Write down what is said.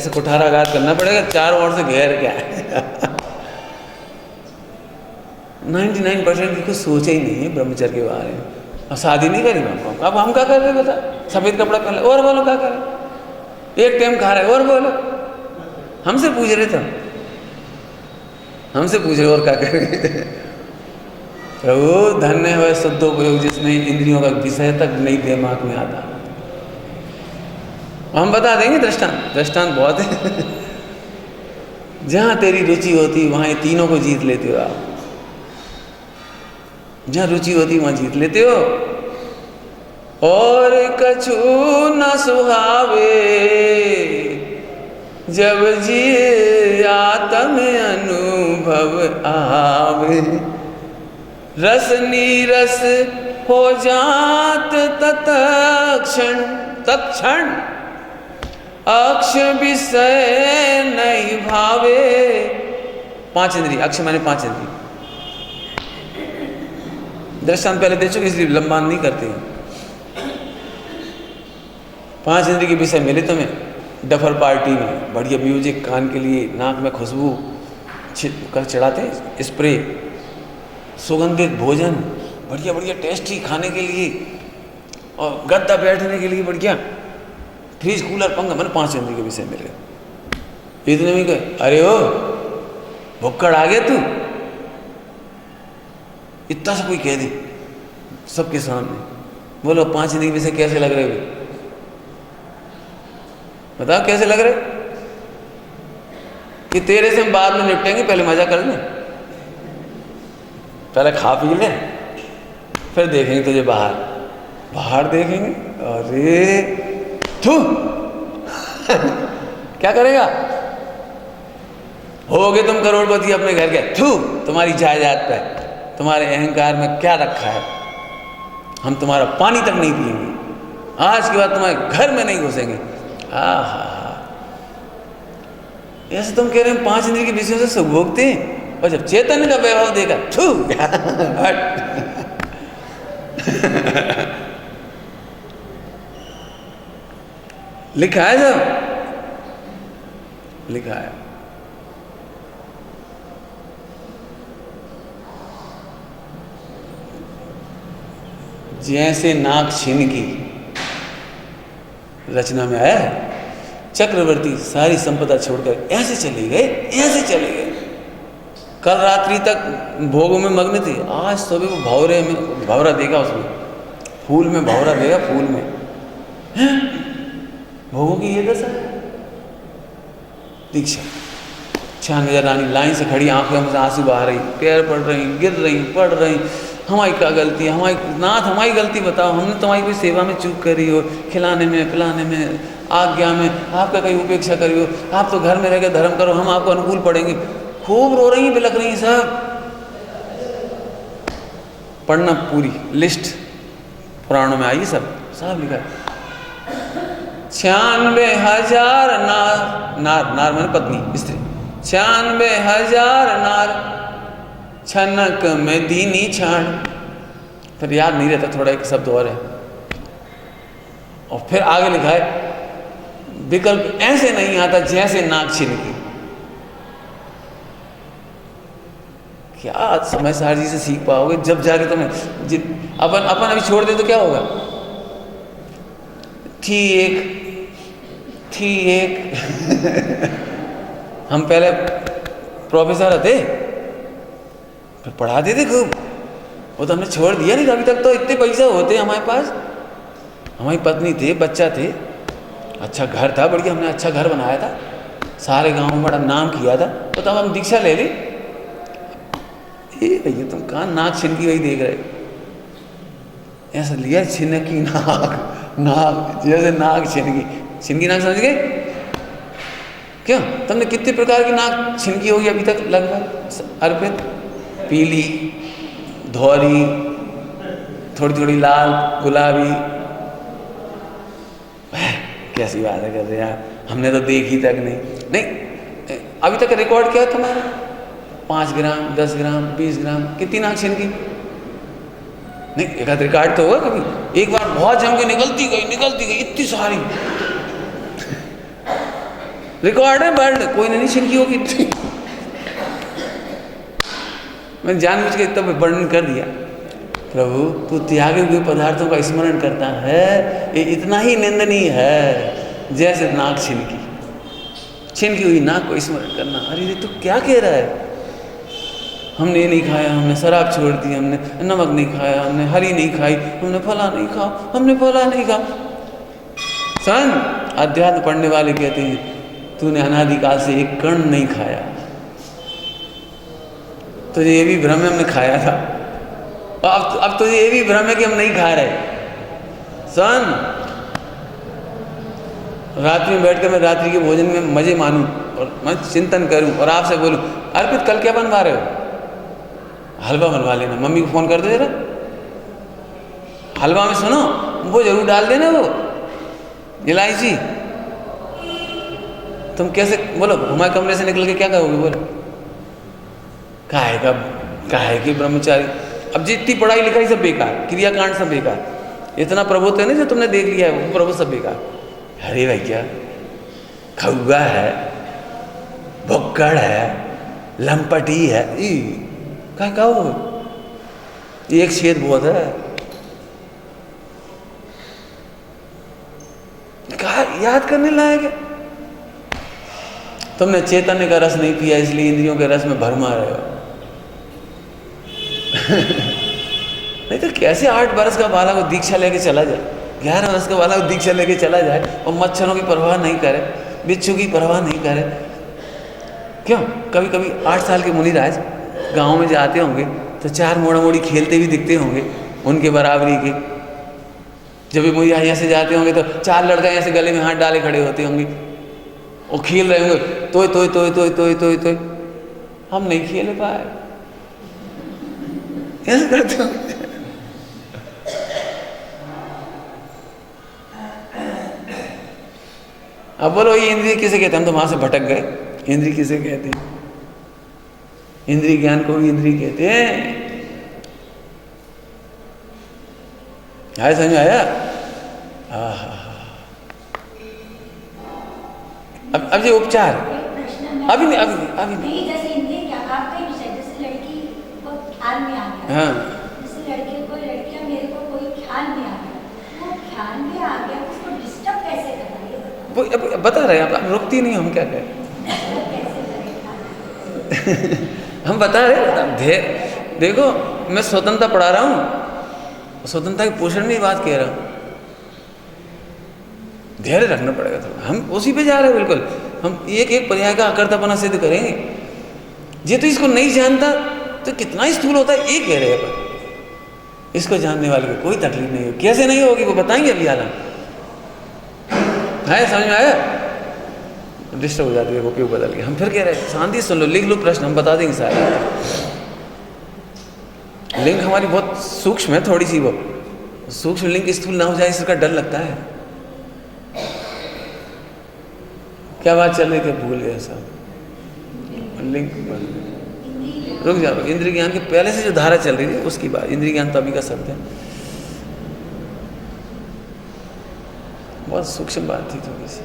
ऐसे कुठाराघात करना पड़ेगा, चारों ओर से घेर क्या है। 99% की कुछ सोचा ही नहीं है ब्रह्मचर्य के बारे में। और शादी नहीं करी हमको, अब हम क्या कर रहे बता, सफ़ेद कपड़ा पहन ले और बोलो क्या करें, एक टाइम खा रहे और बोलो, हमसे पूछ रहे थे, हमसे पूछ रहे और क्या करें। प्रभु धन्य है शुद्धोपयोग जिसमें इंद्रियों का विषय तक नहीं दिमाग में आता। हम बता देंगे दृष्टांत, दृष्टांत बहुत है। जहाँ तेरी रुचि होती वहाँ ये तीनों को जीत लेते हो आप। जहाँ रुचि होती वहाँ जीत लेते हो। और कछु न सुहावे जब जिए आत्म अनुभव आवे, रस नीरस हो जात तत्क्षण, तत्क्षण अक्ष विषय नहीं भावे। 5 इंद्रिय, अक्ष माने 5 इंद्रिय। दृष्टांत पहले दे चुके इसलिए लंबा नहीं करते हैं। 5 इंद्रिय के विषय मिले तुम्हें डफर पार्टी में, बढ़िया म्यूजिक, कान के लिए, नाक में खुशबू कर चढ़ाते, स्प्रे, सुगंधित भोजन, बढ़िया बढ़िया टेस्टी खाने के लिए, और गद्दा बैठने के लिए बढ़िया, फ्रिज, कूलर, पंखा, मैंने 5 इंद्रिय के विषय मिल गए। इतने में कहे अरे ओ भुक्कड़ आ गया तू, इतना सा कोई कह दे सबके सामने, बोलो 5 इंद्रिय के विषय कैसे लग रहे हो, बताओ कैसे लग रहे कि तेरे से हम बाद में निपटेंगे, पहले मजा कर ले, पहले खा पी ले, फिर देखेंगे तुझे बाहर, बाहर देखेंगे। अरे थू क्या करेगा, होगे तुम करोड़पति अपने घर के, थू तुम्हारी जायदाद पे, तुम्हारे अहंकार में क्या रखा है, हम तुम्हारा पानी तक नहीं पिएंगे, आज के बाद तुम्हारे घर में नहीं घुसेंगे। आहा, ऐसे तुम कह रहे हैं 5 इंद्रिय के विषयों से सुख भोगते हैं, और जब चैतन्य का वैभव देखा, थू लिखा है सब, लिखा है। जैसे नाक छिनकी रचना में आया है, चक्रवर्ती सारी संपदा छोड़कर ऐसे चले गए, ऐसे चले गए। कल रात्रि तक भोगों में मग्न थे, आज सुबह वो भौरे में भौरा देखा, उसमें फूल में भौरा देखा, फूल में हैं? भोगों की ये दशा है। दीक्षा 96,000 रानी लाइन से खड़ी, आंखों में आंसू बहा रही, पैर पड़ रही, गिर रही, पड़ रही, हमारी क्या गलती है, हमारी नाथ हमारी गलती बताओ, हमने तुम्हारी कोई सेवा में चूक करी हो, खिलाने में पिलाने में, आज्ञा में आपका कहीं उपेक्षा करी हो, आप तो घर में रह के धर्म करो, हम आपको अनुकूल पड़ेंगे। खूब रो रही, बिलक रही सब। पढ़ना पूरी लिस्ट, पुराणों में आई सब, सब लिखा है। 96,000 नार, नार नार माने पत्नी, स्त्री, 96,000 नार छनक में दीनी छाण। फिर याद नहीं रहता, थोड़ा एक शब्द और है, और फिर आगे लिखा है विकल्प ऐसे नहीं आता जैसे नाक छिनकी। क्या समय सार जी से सीख पाओगे जब जाके तुम्हें अपन अभी छोड़ दे तो क्या होगा। ठीक हम पहले प्रोफेसर थे, फिर पढ़ाते थे खूब, वो तो हमने छोड़ दिया नहीं। अभी तक तो इतने पैसे होते हमारे पास, हमारी पत्नी थे, बच्चा थे, अच्छा घर था, बढ़िया हमने अच्छा घर बनाया था, सारे गांव में बड़ा नाम किया था। तो तब हम दीक्षा ले ली। ये भैया तुम कहाँ नाक छिनकी वही देख रहे, ऐसा लिया छिनकी नाक, नाक जैसे नाक छिनकी, छिनकी नाक समझ गए क्यों? तुमने कितने प्रकार की नाक छिनकी होगी अभी तक लगभग अर्पित? पीली, धौरी, थोड़ी थोड़ी लाल, गुलाबी। कैसी बात है कर रहे यार, हमने तो देखी तक नहीं। अभी तक रिकॉर्ड क्या है तुम्हारा? 5 ग्राम, 10 ग्राम, 20 ग्राम, कितनी नाक छिनकी? नहीं, एक आध रिकॉर्ड तो होगा कभी। एक बार बहुत जम के निकलती गई इतनी सारी। रिकॉर्ड है वर्ल्ड, कोई ने नहीं छिनकी होगी। मैंने जानबूझ के इतना वर्णन कर दिया। प्रभु तू त्यागे हुए पदार्थों का स्मरण करता है, ये इतना ही निंदनीय है जैसे नाक छिनकी हुई नाक को स्मरण करना। अरे ये तू क्या कह रहा है? हमने ये नहीं खाया, हमने शराब छोड़ दी, हमने नमक नहीं खाया, हमने हरी नहीं खाई, हमने फला नहीं खा, हमने फला नहीं खा। सन अध्यात्म पढ़ने वाले कहते हैं तूने अनादिकाल से एक कण नहीं खाया, तुझे ये भी भ्रम है हमने खाया था, अब तुझे ये भी भ्रम है कि हम नहीं खा रहे। सन रात्रि में बैठकर मैं रात्रि के भोजन में मजे मानूं और मैं चिंतन करूं और आपसे बोलूं, अर्पित कल क्या बनवा रहे हो? हलवा बनवा लेना, मम्मी को फोन कर दो जरा, हलवा में सुनो वो जरूर डाल देना, वो इलायची। तुम कैसे बोलो, हमारे कमरे से निकल के क्या कहोगे? बोलो काहे की ब्रह्मचारी। अब जितनी पढ़ाई लिखाई सब बेकार, क्रियाकांड सब बेकार, इतना प्रभुत्व है ना जो तुमने देख लिया है वो प्रभु सब बेकार। अरे भैया खौगा है, भुक्कड़ है, लंपटी है, क्या कहो, एक छेद बहुत है। कहा याद करने लायक है। तुमने चैतन्य का रस नहीं पिया इसलिए इंद्रियों के रस में भरमा रहे हो। नहीं तो कैसे 8 बरस का बालक को दीक्षा लेके चला जाए, 11 वर्ष का बालक को दीक्षा लेके चला जाए और मच्छरों की परवाह नहीं करे, बिच्छू की परवाह नहीं करे। क्यों? कभी कभी 8 साल के मुनिराज गांव में जाते होंगे तो 4 मोड़ा मोड़ी खेलते भी दिखते होंगे उनके बराबरी के। जब भी मुझे यहाँ से जाते होंगे तो 4 लड़का यहाँ से गले में हाथ डाले खड़े होते होंगे और खेल रहे होंगे, तोय। हम नहीं खेल पाए, ऐसे करते होंगे। अब बोलो ये इंद्रिय किसे कहते हैं? हम तो वहां से भटक गए। इंद्रिय किसे कहते हैं? इंद्रिय ज्ञान को भी इंद्रिय कहते हैं। आया समझ में आया? अब ये उपचार अभी नहीं। जैसे इंद्रिय क्या आपका विषय, जैसे लड़की को ख्याल में आ गया, हाँ, जैसे लड़कियां मेरे को कोई ख्याल में आ गया, वो ख्याल में आ गया, उसको डिस्टर्ब कैसे करना है वो अब बता रहे हैं। आप रुकती नहीं, हम क्या करें? हम बता रहे। देखो मैं स्वतंत्रता पढ़ा रहा हूँ, स्वतंत्रता के पोषण में बात कह रहा हूँ। धैर्य रखना पड़ेगा थोड़ा। हम उसी पे जा रहे हैं बिल्कुल। हम एक एक पर्याय का अकर्तापना सिद्ध करेंगे। ये तो इसको नहीं जानता तो कितना स्थूल होता है, ये कह रहे हैं। पर इसको जानने वाले को कोई तकलीफ नहीं होगी। कैसे नहीं होगी वो बताएंगे अभी आलम है। समझ में आया? डिस्टर्ब हो जाती है वो, क्यों बदल के। हम फिर कह रहे हैं शांति सुन लो, लिख लो प्रश्न, हम बता देंगे सारे। लिंक हमारी बहुत सूक्ष्म है, थोड़ी सी वो सूक्ष्म लिंक स्थूल ना हो जाए इसका डर लगता है। क्या बात चल रही थी? भूल गया सब। लिंक रुक जाओ। इंद्रिय ज्ञान के पहले से जो धारा चल रही थी उसकी बात। इंद्रिय ज्ञान तो अभी का शब्द है, बहुत सूक्ष्म बात थी थोड़ी सी।